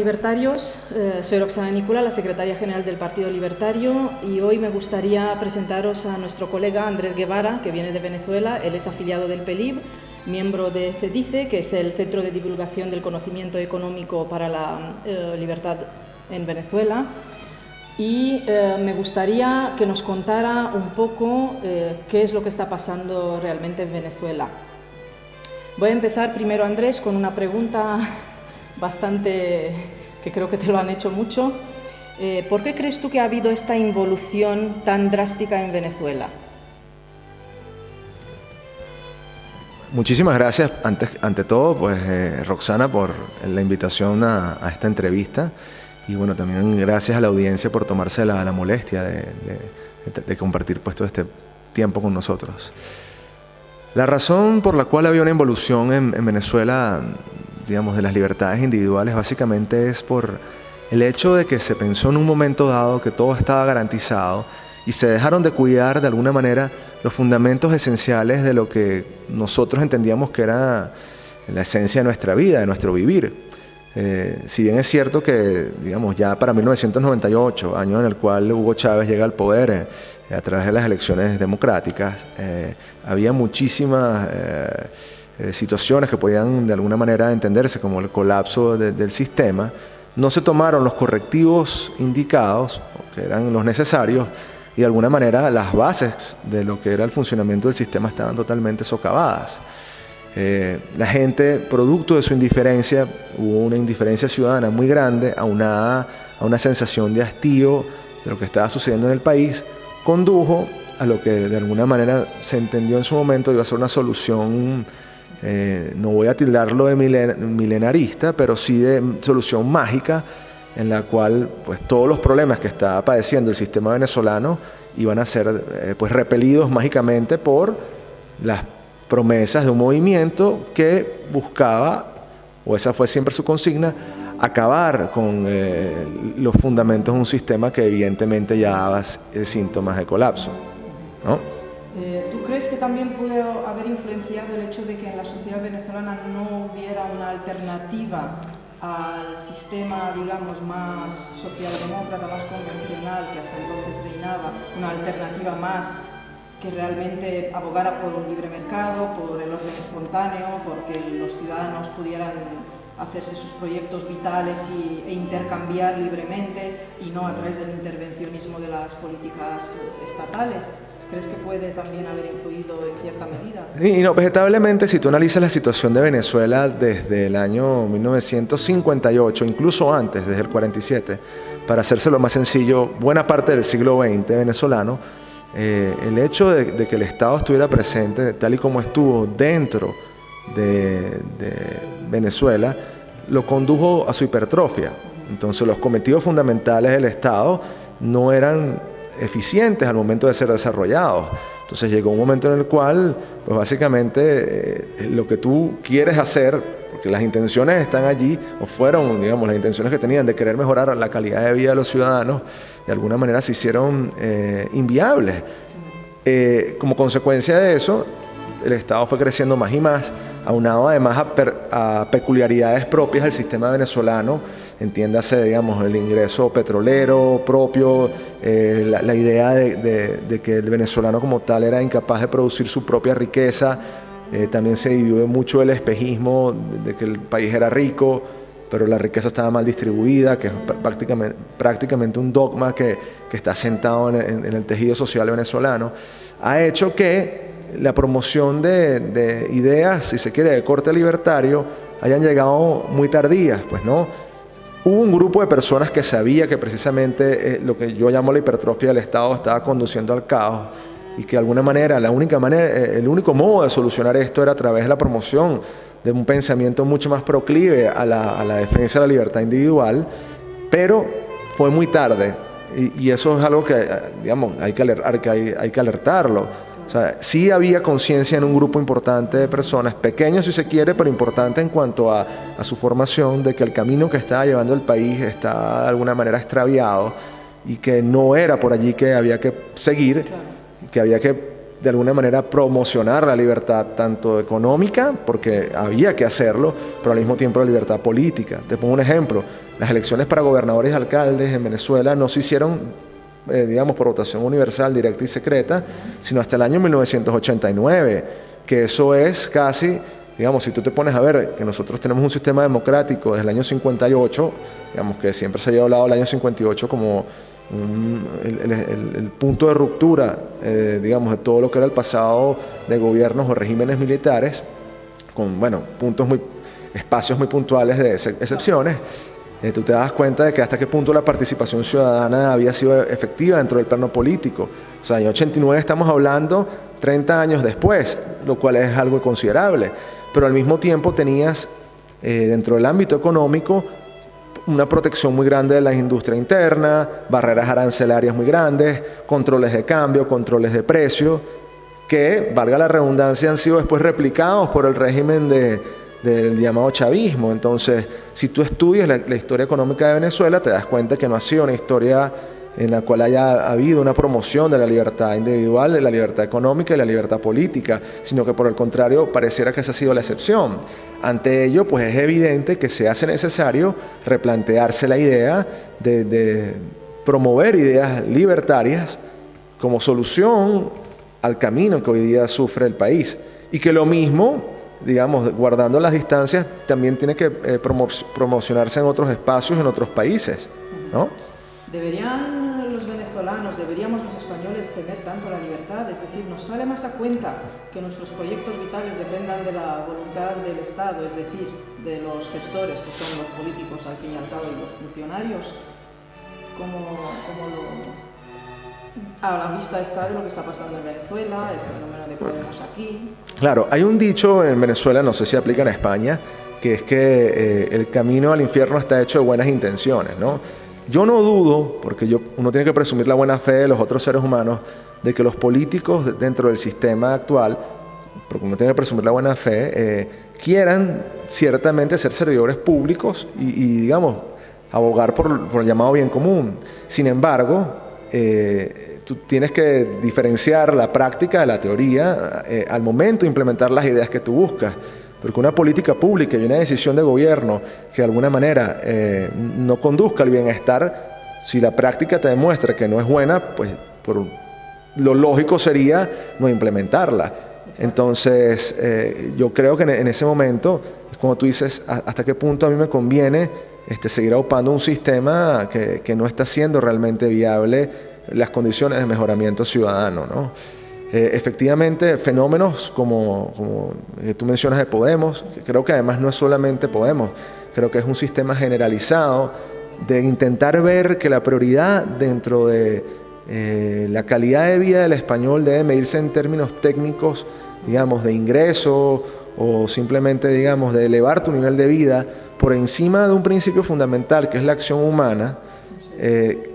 libertarios. Soy Roxana Nicola, la secretaria general del Partido Libertario, y hoy me gustaría presentaros a nuestro colega Andrés Guevara, que viene de Venezuela. Él es afiliado del PELIB, miembro de CEDICE, que es el Centro de Divulgación del Conocimiento Económico para la Libertad en Venezuela. Y me gustaría que nos contara un poco qué es lo que está pasando realmente en Venezuela. Voy a empezar primero, Andrés, con una pregunta bastante que creo que te lo han hecho mucho. ¿Por qué crees tú que ha habido esta involución tan drástica en Venezuela? Muchísimas gracias, ante todo, pues, Roxana, por la invitación a esta entrevista. Y bueno, también gracias a la audiencia por tomarse la molestia de compartir pues, todo este tiempo con nosotros. La razón por la cual había una involución en Venezuela, digamos, de las libertades individuales, básicamente es por el hecho de que se pensó en un momento dado que todo estaba garantizado y se dejaron de cuidar de alguna manera los fundamentos esenciales de lo que nosotros entendíamos que era la esencia de nuestra vida, de nuestro vivir. Si bien es cierto que, digamos, ya para 1998, año en el cual Hugo Chávez llega al poder a través de las elecciones democráticas, había muchísimas situaciones que podían de alguna manera entenderse como el colapso del sistema. No se tomaron los correctivos indicados, que eran los necesarios, y de alguna manera las bases de lo que era el funcionamiento del sistema estaban totalmente socavadas. La gente, producto de su indiferencia, hubo una indiferencia ciudadana muy grande, aunada a una sensación de hastío de lo que estaba sucediendo en el país, condujo a lo que de alguna manera se entendió en su momento iba a ser una solución, no voy a tildarlo de milenarista, pero sí de solución mágica, en la cual pues, todos los problemas que estaba padeciendo el sistema venezolano iban a ser pues, repelidos mágicamente por las promesas de un movimiento que buscaba, o esa fue siempre su consigna, acabar con los fundamentos de un sistema que evidentemente ya daba síntomas de colapso, ¿no? ¿Tú crees que también pudo haber influenciado el hecho de que en la sociedad venezolana no hubiera una alternativa al sistema, digamos, más socialdemócrata, más convencional que hasta entonces reinaba, una alternativa más que realmente abogara por un libre mercado, por el orden espontáneo, porque los ciudadanos pudieran hacerse sus proyectos vitales e intercambiar libremente y no a través del intervencionismo de las políticas estatales? ¿Crees que puede también haber influido en cierta medida? Y no, vegetablemente, si tú analizas la situación de Venezuela desde el año 1958, incluso antes, desde el 47, para hacérselo más sencillo, buena parte del siglo XX venezolano, el hecho de que el Estado estuviera presente tal y como estuvo dentro de Venezuela lo condujo a su hipertrofia. Entonces los cometidos fundamentales del Estado no eran eficientes al momento de ser desarrollados. Entonces llegó un momento en el cual pues básicamente lo que tú quieres hacer, porque las intenciones están allí, o fueron, digamos, las intenciones que tenían de querer mejorar la calidad de vida de los ciudadanos, de alguna manera se hicieron inviables. Como consecuencia de eso, el Estado fue creciendo más y más, aunado además a peculiaridades propias del sistema venezolano, entiéndase, digamos, el ingreso petrolero propio, la idea de que el venezolano como tal era incapaz de producir su propia riqueza. También se vivió mucho el espejismo de que el país era rico, pero la riqueza estaba mal distribuida, que es prácticamente un dogma que está sentado en el tejido social venezolano. Ha hecho que la promoción de ideas, si se quiere, de corte libertario, hayan llegado muy tardías, pues, ¿no? Hubo un grupo de personas que sabía que precisamente lo que yo llamo la hipertrofia del Estado estaba conduciendo al caos y que de alguna manera, el único modo de solucionar esto era a través de la promoción de un pensamiento mucho más proclive a la defensa de la libertad individual, pero fue muy tarde y eso es algo que, digamos, hay que alertarlo. O sea, sí había conciencia en un grupo importante de personas, pequeños si se quiere, pero importante en cuanto a su formación, de que el camino que estaba llevando el país está de alguna manera extraviado y que no era por allí que había que seguir, que había que de alguna manera promocionar la libertad tanto económica, porque había que hacerlo, pero al mismo tiempo la libertad política. Te pongo un ejemplo. las elecciones para gobernadores y alcaldes en Venezuela no se hicieron, digamos, por votación universal, directa y secreta, sino hasta el año 1989, que eso es casi, digamos, si tú te pones a ver que nosotros tenemos un sistema democrático desde el año 58, digamos que siempre se había hablado del año 58 como el punto de ruptura, digamos, de todo lo que era el pasado de gobiernos o regímenes militares, con, bueno, espacios muy puntuales de excepciones. Tú te das cuenta de que hasta qué punto la participación ciudadana había sido efectiva dentro del plano político. O sea, en 89 estamos hablando 30 años después, lo cual es algo considerable. Pero al mismo tiempo tenías, dentro del ámbito económico, una protección muy grande de la industria interna, barreras arancelarias muy grandes, controles de cambio, controles de precio, que, valga la redundancia, han sido después replicados por el régimen del llamado chavismo. Entonces, si tú estudias la historia económica de Venezuela, te das cuenta que no ha sido una historia en la cual haya habido una promoción de la libertad individual, de la libertad económica y la libertad política, sino que por el contrario pareciera que esa ha sido la excepción. Ante ello, pues es evidente que se hace necesario replantearse la idea de promover ideas libertarias como solución al camino que hoy día sufre el país. Y que lo mismo, digamos, guardando las distancias, también tiene que promocionarse en otros espacios, en otros países, ¿no? ¿Deberían los venezolanos, deberíamos los españoles temer tanto la libertad? Es decir, ¿nos sale más a cuenta que nuestros proyectos vitales dependan de la voluntad del Estado, es decir, de los gestores, que son los políticos al fin y al cabo y los funcionarios? A la vista está de lo que está pasando en Venezuela, el fenómeno de Podemos aquí. Claro, hay un dicho en Venezuela, no sé si aplica en España, que es que el camino al infierno está hecho de buenas intenciones, ¿no? Yo no dudo, porque uno tiene que presumir la buena fe de los otros seres humanos, de que los políticos dentro del sistema actual, porque uno tiene que presumir la buena fe, quieran ciertamente ser servidores públicos y digamos, abogar por el llamado bien común. Sin embargo, tú tienes que diferenciar la práctica de la teoría al momento de implementar las ideas que tú buscas. Porque una política pública y una decisión de gobierno que de alguna manera no conduzca al bienestar, si la práctica te demuestra que no es buena, pues lo lógico sería no implementarla. Exacto. Entonces, yo creo que en ese momento, es como tú dices, hasta qué punto a mí me conviene seguir aupando un sistema que no está siendo realmente viable las condiciones de mejoramiento ciudadano, ¿no? Efectivamente, fenómenos como tú mencionas de Podemos, creo que además no es solamente Podemos, creo que es un sistema generalizado de intentar ver que la prioridad dentro de la calidad de vida del español debe medirse en términos técnicos, digamos, de ingreso o simplemente, digamos, de elevar tu nivel de vida por encima de un principio fundamental que es la acción humana.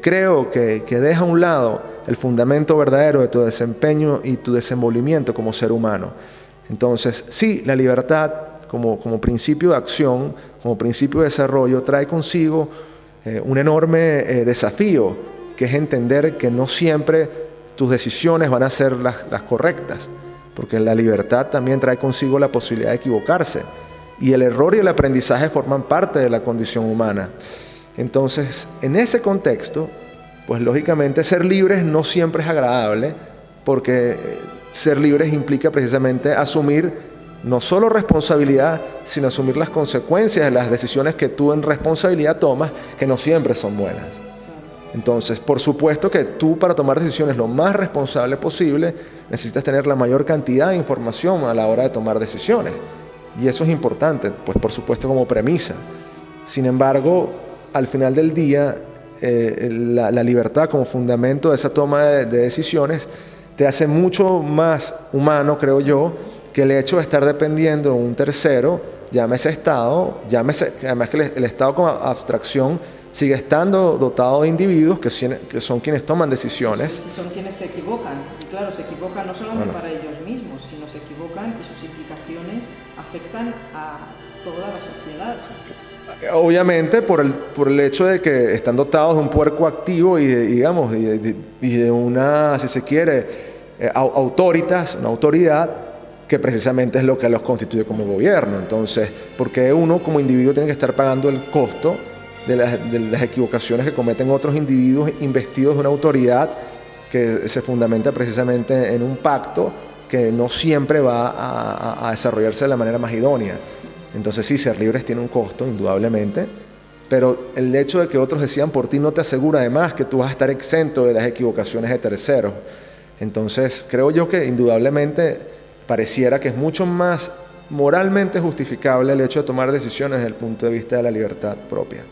Creo que deja a un lado el fundamento verdadero de tu desempeño y tu desenvolvimiento como ser humano. Entonces, sí, la libertad como principio de acción, como principio de desarrollo, trae consigo un enorme desafío, que es entender que no siempre tus decisiones van a ser las correctas, porque la libertad también trae consigo la posibilidad de equivocarse, y el error y el aprendizaje forman parte de la condición humana. Entonces, en ese contexto, pues lógicamente ser libres no siempre es agradable, porque ser libres implica precisamente asumir no solo responsabilidad, sino asumir las consecuencias de las decisiones que tú en responsabilidad tomas, que no siempre son buenas. Entonces, por supuesto que tú, para tomar decisiones lo más responsable posible, necesitas tener la mayor cantidad de información a la hora de tomar decisiones. Y eso es importante, pues por supuesto como premisa. Sin embargo, al final del día, la libertad como fundamento de esa toma de decisiones te hace mucho más humano, creo yo, que el hecho de estar dependiendo de un tercero, llámese Estado, además que el Estado como abstracción sigue estando dotado de individuos que son quienes toman decisiones. Sí, son quienes se equivocan, y claro, se equivocan no solamente para ellos mismos, sino se equivocan y sus implicaciones afectan a toda la sociedad. Obviamente por el hecho de que están dotados de un puerco activo y de una, si se quiere, una autoridad que precisamente es lo que los constituye como gobierno. Entonces, porque uno como individuo tiene que estar pagando el costo de las equivocaciones que cometen otros individuos investidos de una autoridad que se fundamenta precisamente en un pacto que no siempre va a desarrollarse de la manera más idónea. Entonces sí, ser libres tiene un costo, indudablemente, pero el hecho de que otros decidan por ti no te asegura además que tú vas a estar exento de las equivocaciones de terceros. Entonces creo yo que indudablemente pareciera que es mucho más moralmente justificable el hecho de tomar decisiones desde el punto de vista de la libertad propia.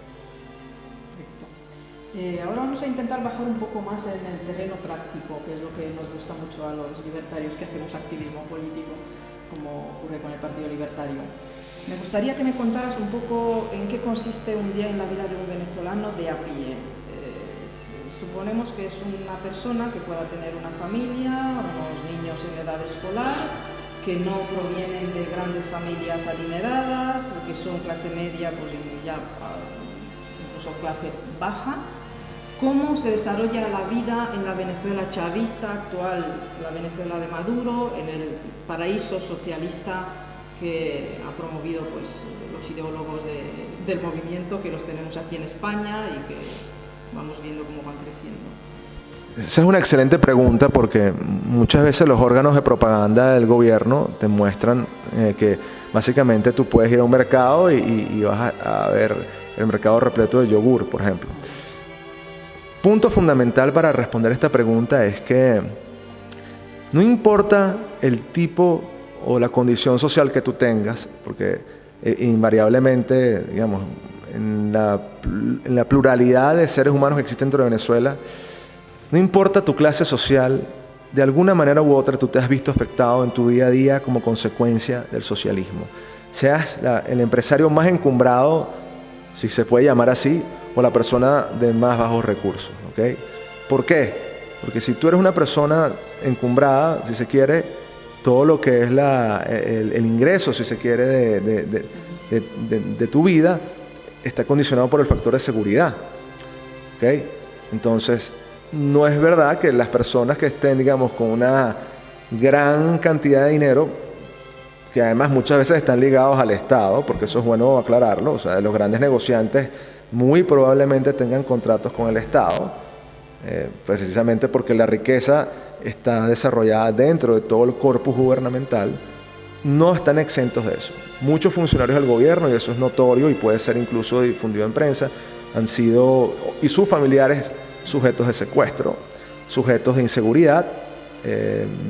Ahora vamos a intentar bajar un poco más en el terreno práctico, que es lo que nos gusta mucho a los libertarios que hacemos activismo político, como ocurre con el Partido Libertario. Me gustaría que me contaras un poco en qué consiste un día en la vida de un venezolano de a pie. Suponemos que es una persona que pueda tener una familia, unos niños en edad escolar, que no provienen de grandes familias adineradas, que son clase media, pues ya incluso clase baja. ¿Cómo se desarrolla la vida en la Venezuela chavista actual, la Venezuela de Maduro, en el paraíso socialista que ha promovido pues, los ideólogos del movimiento, que los tenemos aquí en España y que vamos viendo cómo van creciendo? Esa es una excelente pregunta porque muchas veces los órganos de propaganda del gobierno te muestran que básicamente tú puedes ir a un mercado y vas a ver el mercado repleto de yogur, por ejemplo. Punto fundamental para responder esta pregunta es que no importa el tipo o la condición social que tú tengas, porque invariablemente, digamos, en la pluralidad de seres humanos que existen dentro de Venezuela, no importa tu clase social, de alguna manera u otra tú te has visto afectado en tu día a día como consecuencia del socialismo. Seas el empresario más encumbrado, si se puede llamar así, o la persona de más bajos recursos, ¿ok? ¿Por qué? Porque si tú eres una persona encumbrada, si se quiere, todo lo que es el ingreso, si se quiere, de tu vida, está condicionado por el factor de seguridad, ¿ok? Entonces, no es verdad que las personas que estén, digamos, con una gran cantidad de dinero, que además muchas veces están ligados al Estado, porque eso es bueno aclararlo, o sea, los grandes negociantes muy probablemente tengan contratos con el Estado, precisamente porque la riqueza está desarrollada dentro de todo el corpus gubernamental, no están exentos de eso. Muchos funcionarios del gobierno, y eso es notorio y puede ser incluso difundido en prensa, han sido, y sus familiares, sujetos de secuestro, sujetos de inseguridad,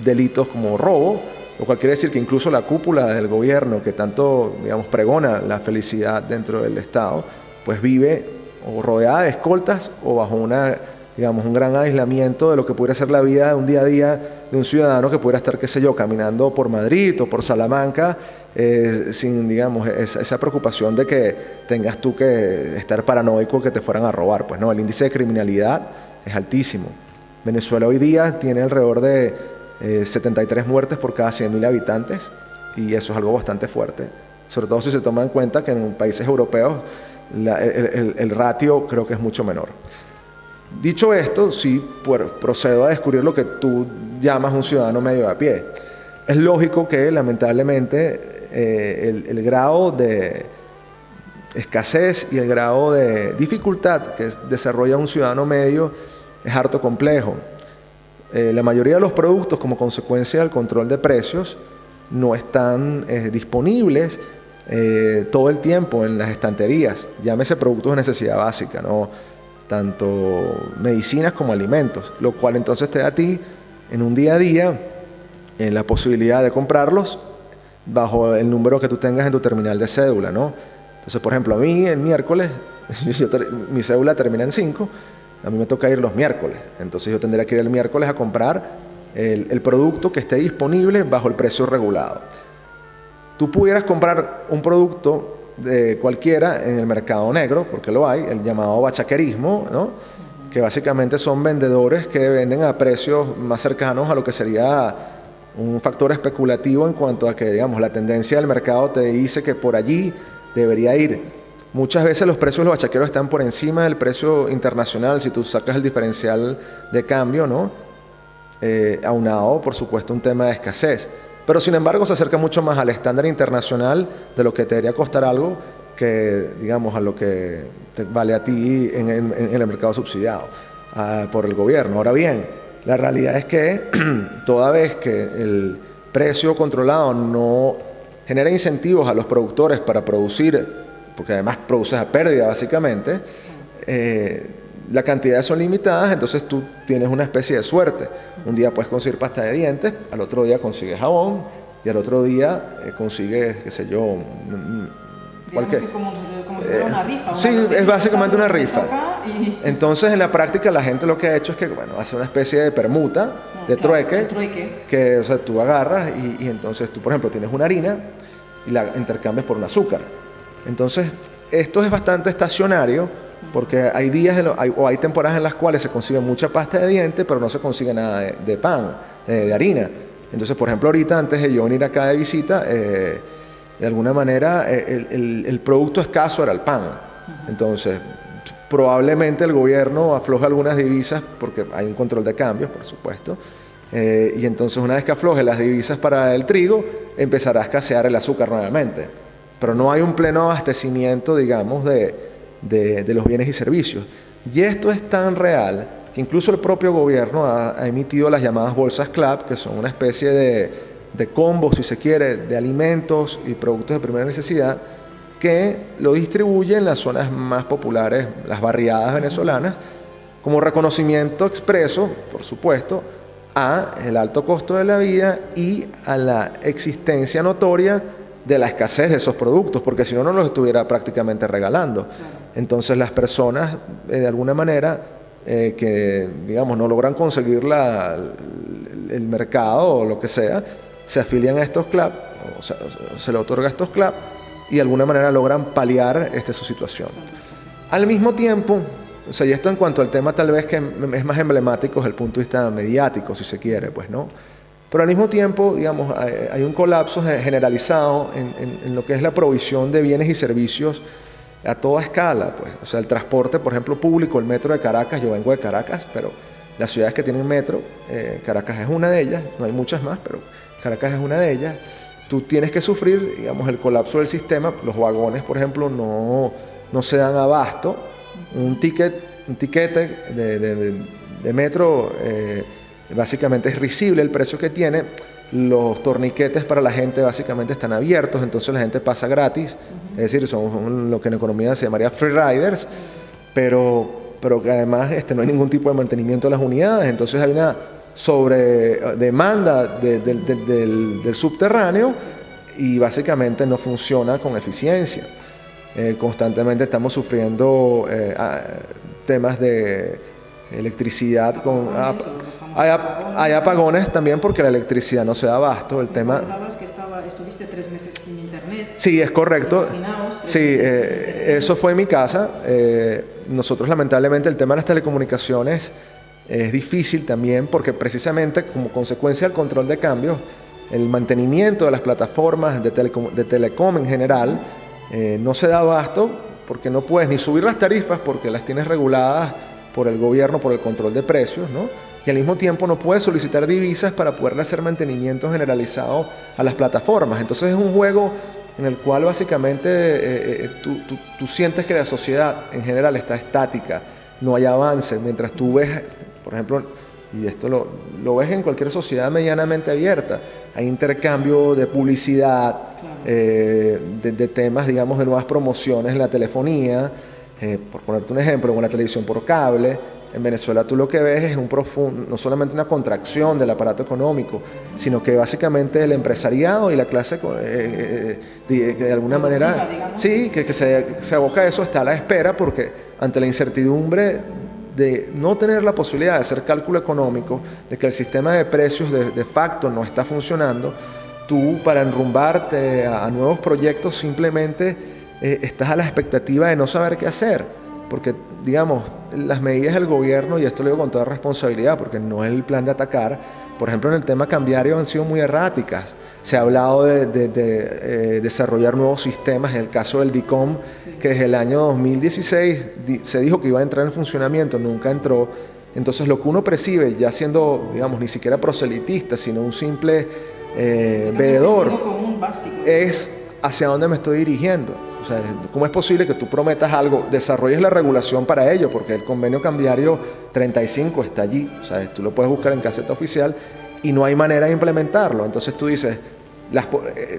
delitos como robo, lo cual quiere decir que incluso la cúpula del gobierno, que tanto, digamos, pregona la felicidad dentro del Estado, pues vive o rodeada de escoltas o bajo un gran aislamiento de lo que pudiera ser la vida de un día a día de un ciudadano que pudiera estar, qué sé yo, caminando por Madrid o por Salamanca, sin, digamos, esa preocupación de que tengas tú que estar paranoico que te fueran a robar. Pues no, el índice de criminalidad es altísimo. Venezuela hoy día tiene alrededor de 73 muertes por cada 100.000 habitantes, y eso es algo bastante fuerte, sobre todo si se toma en cuenta que en países europeos el ratio creo que es mucho menor. Dicho esto, sí procedo a descubrir lo que tú llamas un ciudadano medio de a pie. Es lógico que lamentablemente el grado de escasez y el grado de dificultad que desarrolla un ciudadano medio es harto complejo. La mayoría de los productos, como consecuencia del control de precios, no están disponibles todo el tiempo en las estanterías. Llámese productos de necesidad básica, ¿no? Tanto medicinas como alimentos, lo cual entonces te da a ti en un día a día la posibilidad de comprarlos bajo el número que tú tengas en tu terminal de cédula, ¿no? Entonces, por ejemplo, a mí el miércoles, mi cédula termina en 5, a mí me toca ir los miércoles, entonces yo tendría que ir el miércoles a comprar el producto que esté disponible bajo el precio regulado. Tú pudieras comprar un producto de cualquiera en el mercado negro, porque lo hay, el llamado bachaquerismo, ¿no? Que básicamente son vendedores que venden a precios más cercanos a lo que sería un factor especulativo en cuanto a que, digamos, la tendencia del mercado te dice que por allí debería ir. Muchas veces los precios de los bachaqueros están por encima del precio internacional si tú sacas el diferencial de cambio, ¿no? Aunado, por supuesto, un tema de escasez. Pero sin embargo se acerca mucho más al estándar internacional de lo que te debería costar algo que, digamos, a lo que te vale a ti en el mercado subsidiado por el gobierno. Ahora bien, la realidad es que toda vez que el precio controlado no genera incentivos a los productores para producir, porque además produces a pérdida básicamente, las cantidades son limitadas, entonces tú tienes una especie de suerte. Un día puedes conseguir pasta de dientes, al otro día consigues jabón y al otro día consigues, qué sé yo, como si fuera una rifa. Sí, es básicamente una rifa. Entonces, en la práctica, la gente lo que ha hecho es que, bueno, hace una especie de permuta, de trueque, que, o sea, tú agarras y entonces tú, por ejemplo, tienes una harina y la intercambias por un azúcar. Entonces, esto es bastante estacionario porque hay días o hay temporadas en las cuales se consigue mucha pasta de dientes, pero no se consigue nada de pan, de harina. Entonces, por ejemplo, ahorita, antes de yo venir acá de visita, de alguna manera el producto escaso era el pan. Entonces, probablemente el gobierno afloja algunas divisas porque hay un control de cambios, por supuesto. Y entonces, una vez que afloje las divisas para el trigo, empezará a escasear el azúcar nuevamente. Pero no hay un pleno abastecimiento, digamos, de los bienes y servicios. Y esto es tan real que incluso el propio gobierno ha emitido las llamadas bolsas CLAP, que son una especie de combos, si se quiere, de alimentos y productos de primera necesidad, que lo distribuye en las zonas más populares, las barriadas venezolanas, como reconocimiento expreso, por supuesto, a el alto costo de la vida y a la existencia notoria de la escasez de esos productos, porque si no, no los estuviera prácticamente regalando. Entonces las personas, de alguna manera, que, digamos, no logran conseguir el mercado o lo que sea, se afilian a estos CLAP, o sea, se le otorga a estos CLAP y de alguna manera logran paliar su situación. Al mismo tiempo, o sea, y esto en cuanto al tema tal vez que es más emblemático desde el punto de vista mediático, si se quiere, pues no. Pero al mismo tiempo, digamos, hay un colapso generalizado en lo que es la provisión de bienes y servicios a toda escala, pues. O sea, el transporte, por ejemplo, público, el metro de Caracas, yo vengo de Caracas, pero las ciudades que tienen metro, Caracas es una de ellas, no hay muchas más, pero Caracas es una de ellas. Tú tienes que sufrir, digamos, el colapso del sistema. Los vagones, por ejemplo, no se dan abasto. Un tiquete de metro básicamente es risible el precio que tiene. Los torniquetes para la gente básicamente están abiertos, entonces la gente pasa gratis. Es decir, son lo que en economía se llamaría free riders, pero que además no hay ningún tipo de mantenimiento de las unidades. Entonces hay una sobredemanda del subterráneo y básicamente no funciona con eficiencia. Constantemente estamos sufriendo temas de electricidad. Hay apagones también porque la electricidad no se da abasto. El tema... que estuviste 3 meses sin internet. Sí, es correcto. Sí, eso fue en mi casa. Nosotros lamentablemente el tema de las telecomunicaciones es difícil también porque precisamente como consecuencia del control de cambios, el mantenimiento de las plataformas de telecom en general no se da abasto porque no puedes ni subir las tarifas porque las tienes reguladas por el gobierno, por el control de precios, ¿no? Y al mismo tiempo no puedes solicitar divisas para poderle hacer mantenimiento generalizado a las plataformas. Entonces es un juego en el cual básicamente tú sientes que la sociedad en general está estática, no hay avance, mientras tú ves, por ejemplo, y esto lo ves en cualquier sociedad medianamente abierta, hay intercambio de publicidad, claro, de temas, digamos, de nuevas promociones en la telefonía, por ponerte un ejemplo, en una televisión por cable. En Venezuela tú lo que ves es no solamente una contracción del aparato económico, sino que básicamente el empresariado y la clase de alguna manera, sí, que se aboca a eso, está a la espera porque ante la incertidumbre de no tener la posibilidad de hacer cálculo económico, de que el sistema de precios de facto no está funcionando, tú para enrumbarte a nuevos proyectos simplemente estás a la expectativa de no saber qué hacer. Porque, digamos, las medidas del gobierno, y esto lo digo con toda responsabilidad, porque no es el plan de atacar, por ejemplo, en el tema cambiario han sido muy erráticas. Se ha hablado de desarrollar nuevos sistemas, en el caso del DICOM, que desde el año 2016 se dijo que iba a entrar en funcionamiento, nunca entró. Entonces, lo que uno percibe, ya siendo, digamos, ni siquiera proselitista, sino un simple veedor, es ¿hacia dónde me estoy dirigiendo? O sea, ¿cómo es posible que tú prometas algo, desarrolles la regulación para ello? Porque el convenio cambiario 35 está allí, o sea, tú lo puedes buscar en Gaceta Oficial y no hay manera de implementarlo. Entonces tú dices,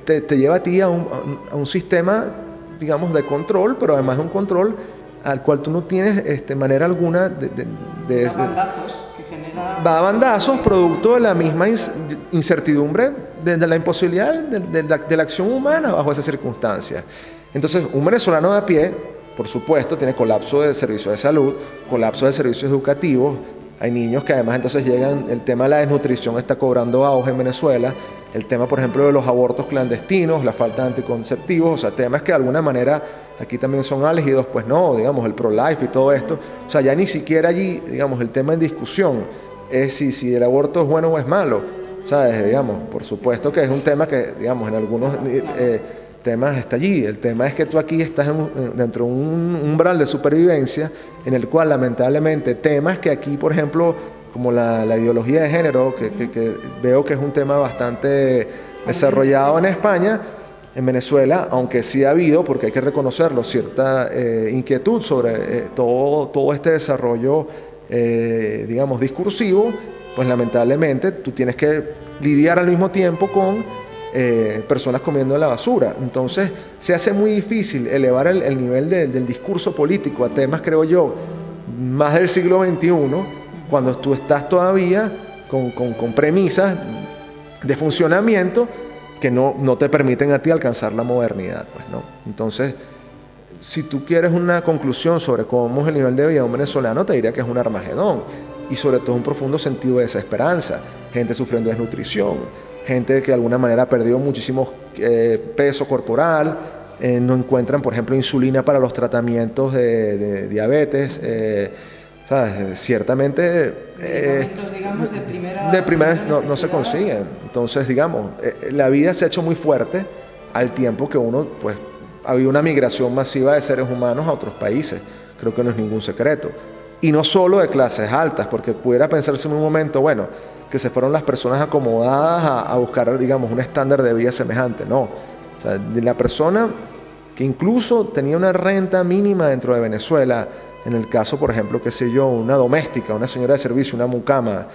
te lleva a ti a un sistema, digamos, de control, pero además de un control al cual tú no tienes manera alguna de bandazos que genera... Va a bandazos producto de la misma incertidumbre de la imposibilidad de la acción humana bajo esas circunstancias. Entonces, un venezolano de a pie, por supuesto, tiene colapso de servicios de salud, colapso de servicios educativos. Hay niños que además entonces llegan, el tema de la desnutrición está cobrando auge en Venezuela, el tema, por ejemplo, de los abortos clandestinos, la falta de anticonceptivos, o sea, temas que de alguna manera aquí también son álgidos, pues no, digamos, el pro-life y todo esto. O sea, ya ni siquiera allí, digamos, el tema en discusión es si el aborto es bueno o es malo. ¿Sabes? Digamos, por supuesto que es un tema que, digamos, en algunos temas está allí. El tema es que tú aquí estás dentro de un umbral de supervivencia en el cual, lamentablemente, temas que aquí, por ejemplo, como la ideología de género, que veo que es un tema bastante desarrollado en España, en Venezuela, aunque sí ha habido, porque hay que reconocerlo, cierta inquietud sobre todo este desarrollo, digamos, discursivo, pues lamentablemente tú tienes que lidiar al mismo tiempo con personas comiendo la basura. Entonces se hace muy difícil elevar el nivel del discurso político a temas, creo yo, más del siglo XXI, cuando tú estás todavía con premisas de funcionamiento que no te permiten a ti alcanzar la modernidad, pues, ¿no? Entonces, si tú quieres una conclusión sobre cómo es el nivel de vida de un venezolano, te diría que es un Armagedón, y sobre todo un profundo sentido de desesperanza, gente sufriendo desnutrición, gente que de alguna manera ha perdido muchísimo peso corporal, no encuentran, por ejemplo, insulina para los tratamientos de diabetes, ¿sabes? Ciertamente digamos, de primera no se consiguen. Entonces, digamos, la vida se ha hecho muy fuerte al tiempo que pues, ha habido una migración masiva de seres humanos a otros países. Creo que no es ningún secreto. Y no solo de clases altas, porque pudiera pensarse en un momento, bueno, que se fueron las personas acomodadas a buscar, digamos, un estándar de vida semejante. No. O sea, de la persona que incluso tenía una renta mínima dentro de Venezuela, en el caso, por ejemplo, qué sé yo, una doméstica, una señora de servicio, una mucama,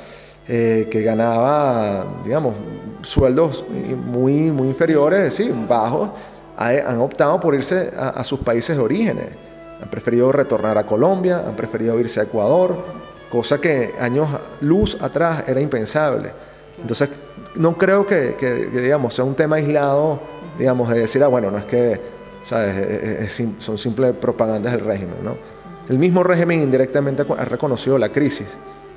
que ganaba, digamos, sueldos muy, muy inferiores, sí, bajos, han optado por irse a sus países de orígenes. Han preferido retornar a Colombia, han preferido irse a Ecuador, cosa que años luz atrás era impensable. Entonces, no creo que digamos, sea un tema aislado, digamos, de decir, bueno, no es que, ¿sabes? Son simples propagandas del régimen, ¿no? El mismo régimen indirectamente ha reconocido la crisis.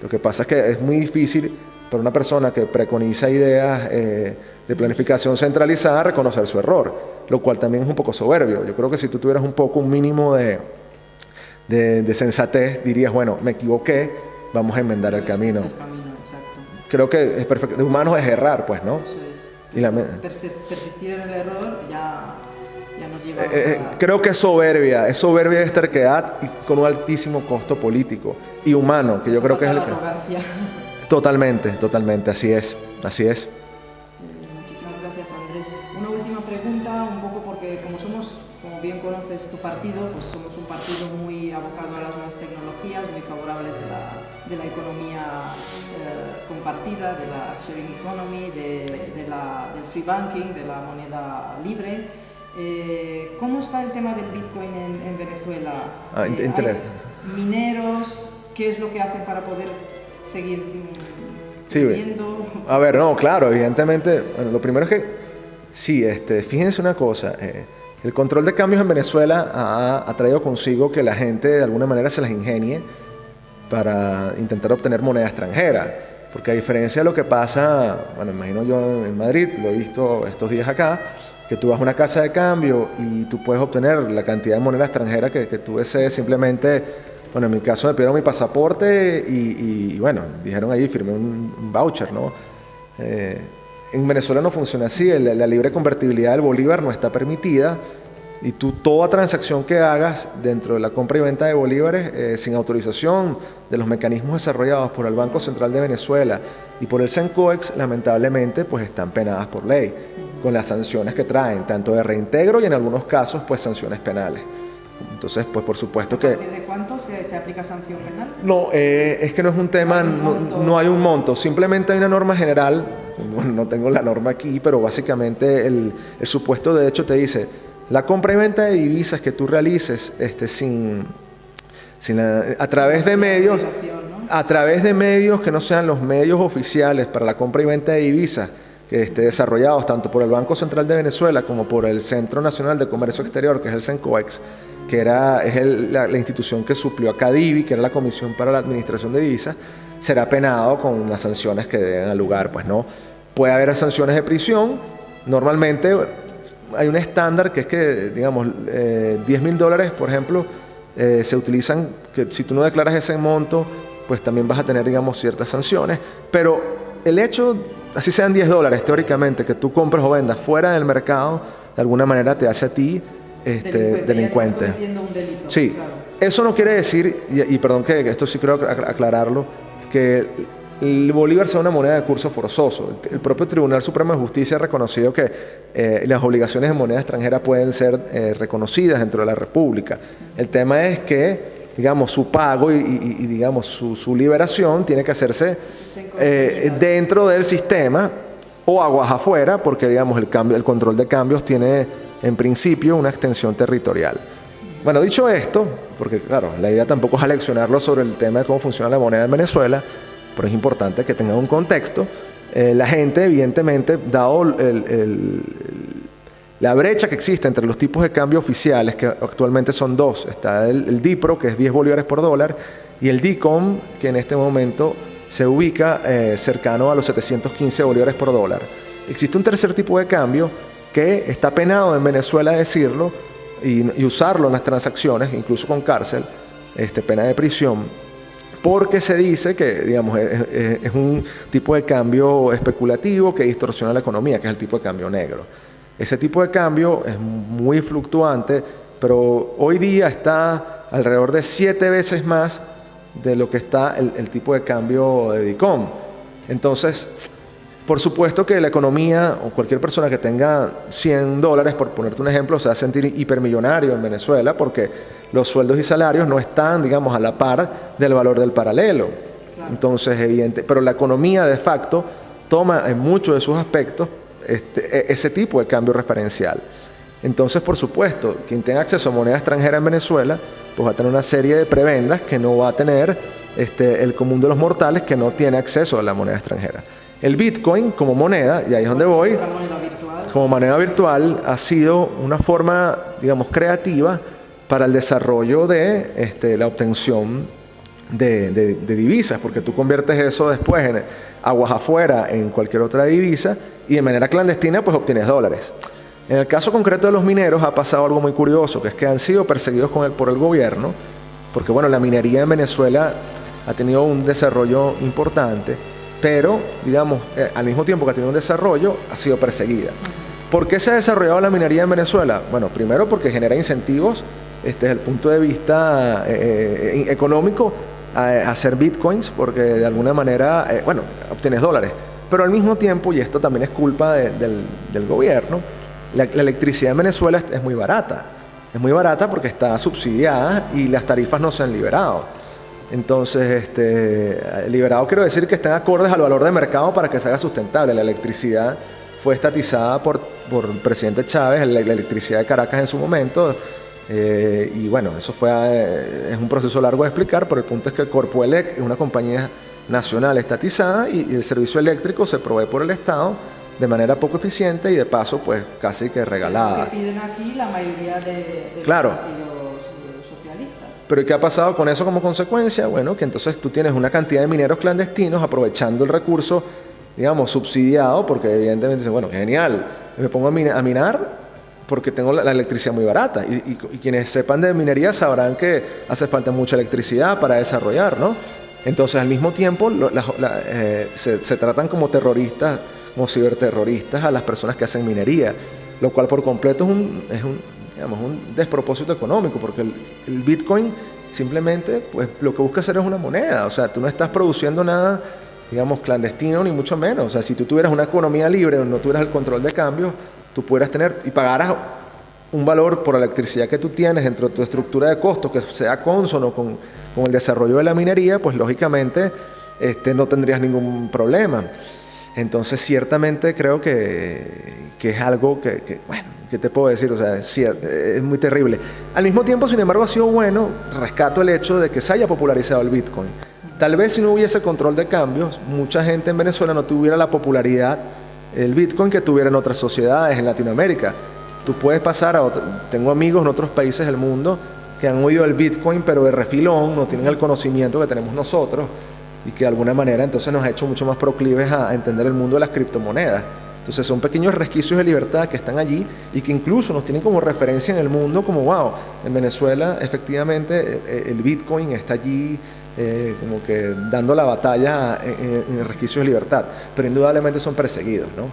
Lo que pasa es que es muy difícil para una persona que preconiza ideas de planificación centralizada reconocer su error, lo cual también es un poco soberbio. Yo creo que si tú tuvieras un mínimo de sensatez, dirías, bueno, me equivoqué, vamos a enmendar el camino. Es el camino, exacto. Creo que es perfecto. De humano es errar, pues, ¿no? Eso es. Y persistir en el error ya nos lleva creo que es soberbia de terquedad y con un altísimo costo político y humano, que yo creo que es el que... arrogancia. Totalmente, así es. Muchísimas gracias, Andrés. Una última pregunta, un poco porque como bien conoces tu partido, pues somos un partido muy abocado a las nuevas tecnologías, muy favorables de la economía compartida, de la sharing economy, del free banking, de la moneda libre. ¿Cómo está el tema del Bitcoin en Venezuela? ¿Hay mineros? ¿Qué es lo que hacen para poder seguir viviendo? A ver, no, claro, evidentemente, bueno, lo primero es que, sí, fíjense una cosa, el control de cambios en Venezuela ha traído consigo que la gente de alguna manera se las ingenie para intentar obtener moneda extranjera, porque a diferencia de lo que pasa, bueno, imagino yo en Madrid, lo he visto estos días acá, que tú vas a una casa de cambio y tú puedes obtener la cantidad de moneda extranjera que tú desees. Simplemente, bueno, en mi caso me pidieron mi pasaporte y bueno, dijeron ahí, firmé un voucher, ¿no? En Venezuela no funciona así, la libre convertibilidad del bolívar no está permitida y tú toda transacción que hagas dentro de la compra y venta de bolívares sin autorización de los mecanismos desarrollados por el Banco Central de Venezuela y por el CENCOEX, lamentablemente, pues están penadas por ley. con las sanciones que traen, tanto de reintegro y en algunos casos pues sanciones penales. Entonces, pues por supuesto que... ¿A partir de cuánto se aplica sanción penal? No, es que no es un tema, no hay un monto, simplemente hay una norma general, bueno, no tengo la norma aquí, pero básicamente el supuesto de hecho te dice, la compra y venta de divisas que tú realices a través de medios, a través de medios que no sean los medios oficiales para la compra y venta de divisas, que desarrollados tanto por el Banco Central de Venezuela como por el Centro Nacional de Comercio Exterior, que es el CENCOEX, que es la institución que suplió a CADIVI, que era la Comisión para la Administración de Divisas, será penado con las sanciones que den al lugar. Pues no puede haber sanciones de prisión. Normalmente hay un estándar que es que, digamos, $10,000, por ejemplo, se utilizan, que si tú no declaras ese monto, pues también vas a tener, digamos, ciertas sanciones. Pero el hecho, así sean $10, teóricamente, que tú compres o vendas fuera del mercado, de alguna manera te hace a ti delincuente. Un delito, sí, claro. Eso no quiere decir, y perdón que esto sí creo aclararlo, que el bolívar sea una moneda de curso forzoso. El propio Tribunal Supremo de Justicia ha reconocido que las obligaciones de moneda extranjera pueden ser reconocidas dentro de la República. El tema es que, digamos, su pago y digamos, su liberación tiene que hacerse dentro del sistema o aguas afuera, porque, digamos, el control de cambios tiene en principio una extensión territorial. Bueno, dicho esto, porque claro, la idea tampoco es aleccionarlo sobre el tema de cómo funciona la moneda en Venezuela, pero es importante que tengan un contexto. La gente, evidentemente, dado la brecha que existe entre los tipos de cambio oficiales, que actualmente son dos, está el DIPRO, que es 10 bolívares por dólar, y el DICOM, que en este momento se ubica cercano a los 715 bolívares por dólar. Existe un tercer tipo de cambio que está penado en Venezuela decirlo y usarlo en las transacciones, incluso con cárcel, pena de prisión, porque se dice que, digamos, es un tipo de cambio especulativo que distorsiona la economía, que es el tipo de cambio negro. Ese tipo de cambio es muy fluctuante, pero hoy día está alrededor de 7 veces más de lo que está el tipo de cambio de DICOM. Entonces, por supuesto que la economía o cualquier persona que tenga $100, por ponerte un ejemplo, se va a sentir hipermillonario en Venezuela porque los sueldos y salarios no están, digamos, a la par del valor del paralelo. Claro. Entonces, pero la economía de facto toma en muchos de sus aspectos ese tipo de cambio referencial. Entonces, por supuesto, quien tenga acceso a moneda extranjera en Venezuela, pues va a tener una serie de prebendas que no va a tener el común de los mortales que no tiene acceso a la moneda extranjera. El Bitcoin como moneda, y ahí es donde voy, como moneda virtual, ha sido una forma, digamos, creativa para el desarrollo de la obtención de divisas, porque tú conviertes eso después en aguas afuera en cualquier otra divisa y de manera clandestina pues obtienes dólares. En el caso concreto de los mineros ha pasado algo muy curioso, que es que han sido perseguidos por el gobierno, porque bueno, la minería en Venezuela ha tenido un desarrollo importante, pero, digamos, al mismo tiempo que ha tenido un desarrollo, ha sido perseguida. ¿Por qué se ha desarrollado la minería en Venezuela? Bueno, primero porque genera incentivos desde el punto de vista económico a hacer bitcoins, porque de alguna manera, obtienes dólares. Pero al mismo tiempo, y esto también es culpa del gobierno, la electricidad en Venezuela es muy barata. Es muy barata porque está subsidiada y las tarifas no se han liberado. Entonces, liberado quiero decir que están acordes al valor de mercado para que se haga sustentable. La electricidad fue estatizada por el presidente Chávez, la electricidad de Caracas en su momento, y bueno, eso es un proceso largo de explicar, pero el punto es que el Corpoelec es una compañía nacional estatizada y el servicio eléctrico se provee por el Estado de manera poco eficiente y de paso, pues casi que regalada. Lo que piden aquí la mayoría de los claro. partidos socialistas. Pero ¿y qué ha pasado con eso como consecuencia? Bueno, que entonces tú tienes una cantidad de mineros clandestinos aprovechando el recurso, digamos, subsidiado, porque evidentemente dicen, bueno, genial, me pongo a minar porque tengo la electricidad muy barata. Y quienes sepan de minería sabrán que hace falta mucha electricidad para desarrollar, ¿no? Entonces, al mismo tiempo, se tratan como terroristas, como ciberterroristas a las personas que hacen minería, lo cual por completo es un despropósito económico, porque el Bitcoin simplemente pues lo que busca hacer es una moneda, o sea, tú no estás produciendo nada, digamos, clandestino, ni mucho menos. O sea, si tú tuvieras una economía libre, no tuvieras el control de cambio, tú pudieras tener y pagaras un valor por la electricidad que tú tienes dentro de tu estructura de costos que sea cónsono con el desarrollo de la minería, pues lógicamente no tendrías ningún problema. Entonces ciertamente creo que es algo bueno, ¿qué te puedo decir? O sea, es muy terrible. Al mismo tiempo, sin embargo, ha sido bueno, rescato el hecho de que se haya popularizado el Bitcoin. Tal vez si no hubiese control de cambios, mucha gente en Venezuela no tuviera la popularidad el Bitcoin que tuviera en otras sociedades, en Latinoamérica. Tú puedes pasar tengo amigos en otros países del mundo que han oído el Bitcoin, pero de refilón, no tienen el conocimiento que tenemos nosotros y que de alguna manera entonces nos ha hecho mucho más proclives a entender el mundo de las criptomonedas. Entonces son pequeños resquicios de libertad que están allí y que incluso nos tienen como referencia en el mundo como, wow, en Venezuela efectivamente el Bitcoin está allí como que dando la batalla en resquicios de libertad, pero indudablemente son perseguidos, ¿no?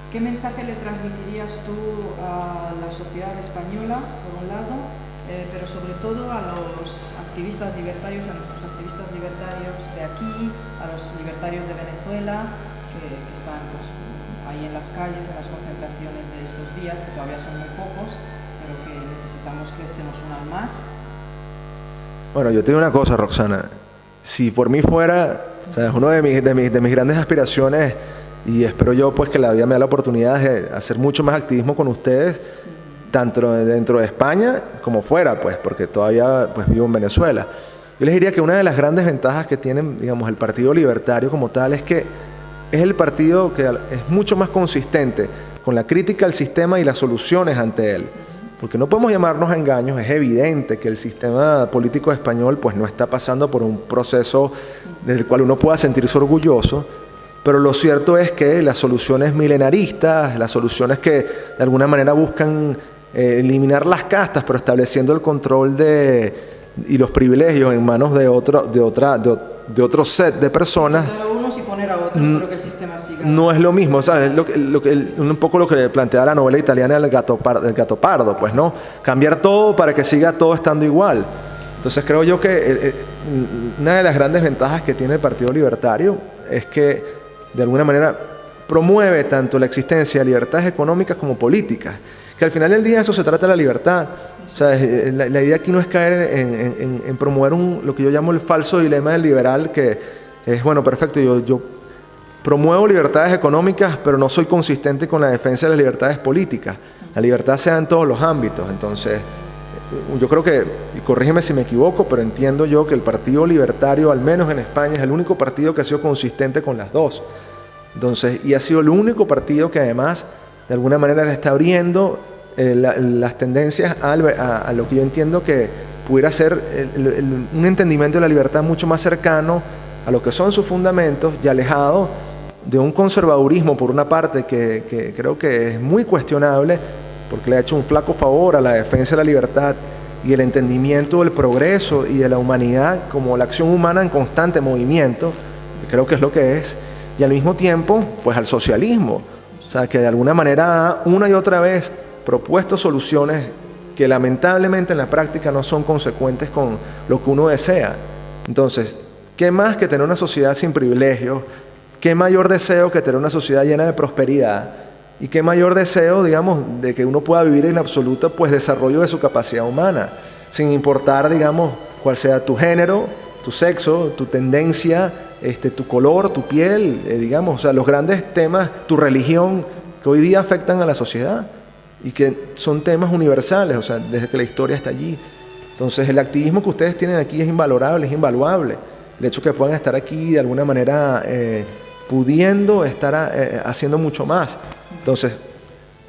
¿Qué mensaje le transmitirías tú a la sociedad española, por un lado, pero sobre todo a los activistas libertarios, a nuestros activistas libertarios de aquí, a los libertarios de Venezuela, que están pues, ahí en las calles, en las concentraciones de estos días, que todavía son muy pocos, pero que necesitamos que se nos unan más? Bueno, yo te digo una cosa, Roxana. Si por mí fuera, o sea, es una de mis grandes aspiraciones, y espero yo pues que la vida me da la oportunidad de hacer mucho más activismo con ustedes, tanto dentro de España como fuera, pues, porque todavía pues vivo en Venezuela. Yo les diría que una de las grandes ventajas que tienen, digamos, el Partido Libertario como tal es que es el partido que es mucho más consistente con la crítica al sistema y las soluciones ante él. Porque no podemos llamarnos a engaños, es evidente que el sistema político español pues no está pasando por un proceso del cual uno pueda sentirse orgulloso, pero lo cierto es que las soluciones milenaristas, las soluciones que de alguna manera buscan eliminar las castas, pero estableciendo el control y los privilegios en manos de otro set de personas, y poner a otros, pero que el sistema siga. No es lo mismo, ¿sabes? Un poco lo que plantea la novela italiana El gato pardo, pues, ¿no? Cambiar todo para que siga todo estando igual. Entonces creo yo que una de las grandes ventajas que tiene el Partido Libertario es que de alguna manera promueve tanto la existencia de libertades económicas como políticas, que al final del día eso se trata de la libertad. O sea, la idea aquí no es caer en promover lo que yo llamo el falso dilema del liberal, que es, bueno, perfecto, yo promuevo libertades económicas, pero no soy consistente con la defensa de las libertades políticas. La libertad se da en todos los ámbitos. Entonces, yo creo que, y corrígeme si me equivoco, pero entiendo yo que el Partido Libertario, al menos en España, es el único partido que ha sido consistente con las dos. Entonces, y ha sido el único partido que además, de alguna manera, le está abriendo las tendencias a lo que yo entiendo que pudiera ser un entendimiento de la libertad mucho más cercano a lo que son sus fundamentos y alejado de un conservadurismo, por una parte, que creo que es muy cuestionable, porque le ha hecho un flaco favor a la defensa de la libertad y el entendimiento del progreso y de la humanidad como la acción humana en constante movimiento, que creo que es lo que es, y al mismo tiempo, pues al socialismo, o sea, que de alguna manera una y otra vez propuesto soluciones que lamentablemente en la práctica no son consecuentes con lo que uno desea. Entonces, ¿qué más que tener una sociedad sin privilegios? ¿Qué mayor deseo que tener una sociedad llena de prosperidad? ¿Y qué mayor deseo, digamos, de que uno pueda vivir en absoluto pues, desarrollo de su capacidad humana? Sin importar, digamos, cuál sea tu género, tu sexo, tu tendencia, tu color, tu piel, digamos, o sea, los grandes temas, tu religión, que hoy día afectan a la sociedad y que son temas universales, o sea, desde que la historia está allí. Entonces, el activismo que ustedes tienen aquí es invalorable, es invaluable. El hecho que puedan estar aquí de alguna manera pudiendo estar haciendo mucho más. Entonces,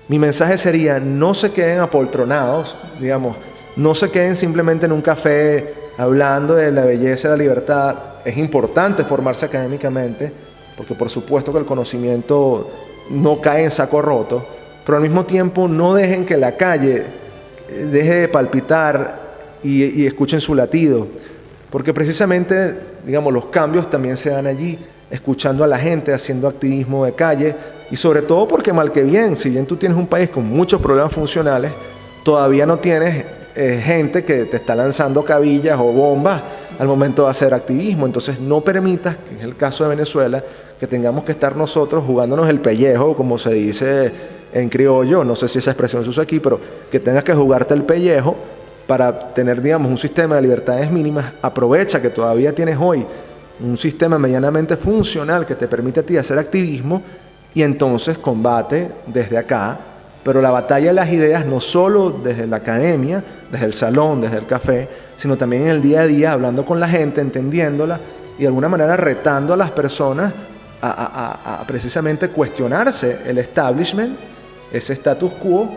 mi mensaje sería, no se queden apoltronados, digamos, no se queden simplemente en un café hablando de la belleza de la libertad. Es importante formarse académicamente, porque por supuesto que el conocimiento no cae en saco roto, pero al mismo tiempo no dejen que la calle deje de palpitar y escuchen su latido, porque precisamente, digamos, los cambios también se dan allí, escuchando a la gente, haciendo activismo de calle, y sobre todo porque mal que bien, si bien tú tienes un país con muchos problemas funcionales, todavía no tienes gente que te está lanzando cabillas o bombas al momento de hacer activismo. Entonces no permitas, que es el caso de Venezuela, que tengamos que estar nosotros jugándonos el pellejo, como se dice en criollo, no sé si esa expresión se usa aquí, pero que tengas que jugarte el pellejo para tener, digamos, un sistema de libertades mínimas. Aprovecha que todavía tienes hoy un sistema medianamente funcional que te permite a ti hacer activismo y entonces combate desde acá, pero la batalla de las ideas no solo desde la academia, desde el salón, desde el café, sino también en el día a día, hablando con la gente, entendiéndola y de alguna manera retando a las personas a precisamente cuestionarse el establishment, ese status quo,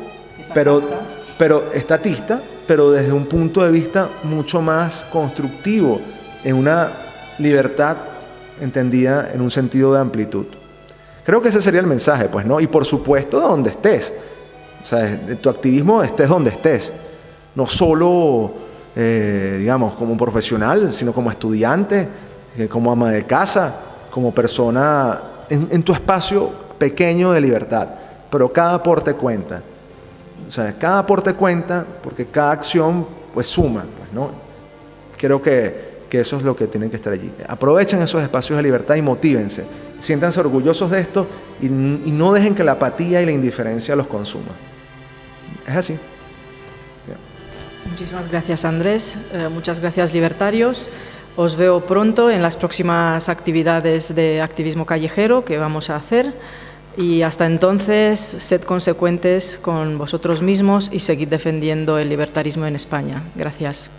pero estatista, pero desde un punto de vista mucho más constructivo, en una libertad entendida en un sentido de amplitud. Creo que ese sería el mensaje, pues, ¿no? Y por supuesto, donde estés. O sea, de tu activismo estés donde estés. No solo, digamos, como un profesional, sino como estudiante, como ama de casa, como persona en tu espacio pequeño de libertad. Pero cada aporte cuenta. O sea, cada aporte cuenta porque cada acción, pues, suma, pues, ¿no? Creo que eso es lo que tienen que estar allí. Aprovechen esos espacios de libertad y motívense. Siéntanse orgullosos de esto y no dejen que la apatía y la indiferencia los consuma. Es así. Muchísimas gracias, Andrés. Muchas gracias, libertarios. Os veo pronto en las próximas actividades de activismo callejero que vamos a hacer. Y hasta entonces, sed consecuentes con vosotros mismos y seguid defendiendo el libertarismo en España. Gracias.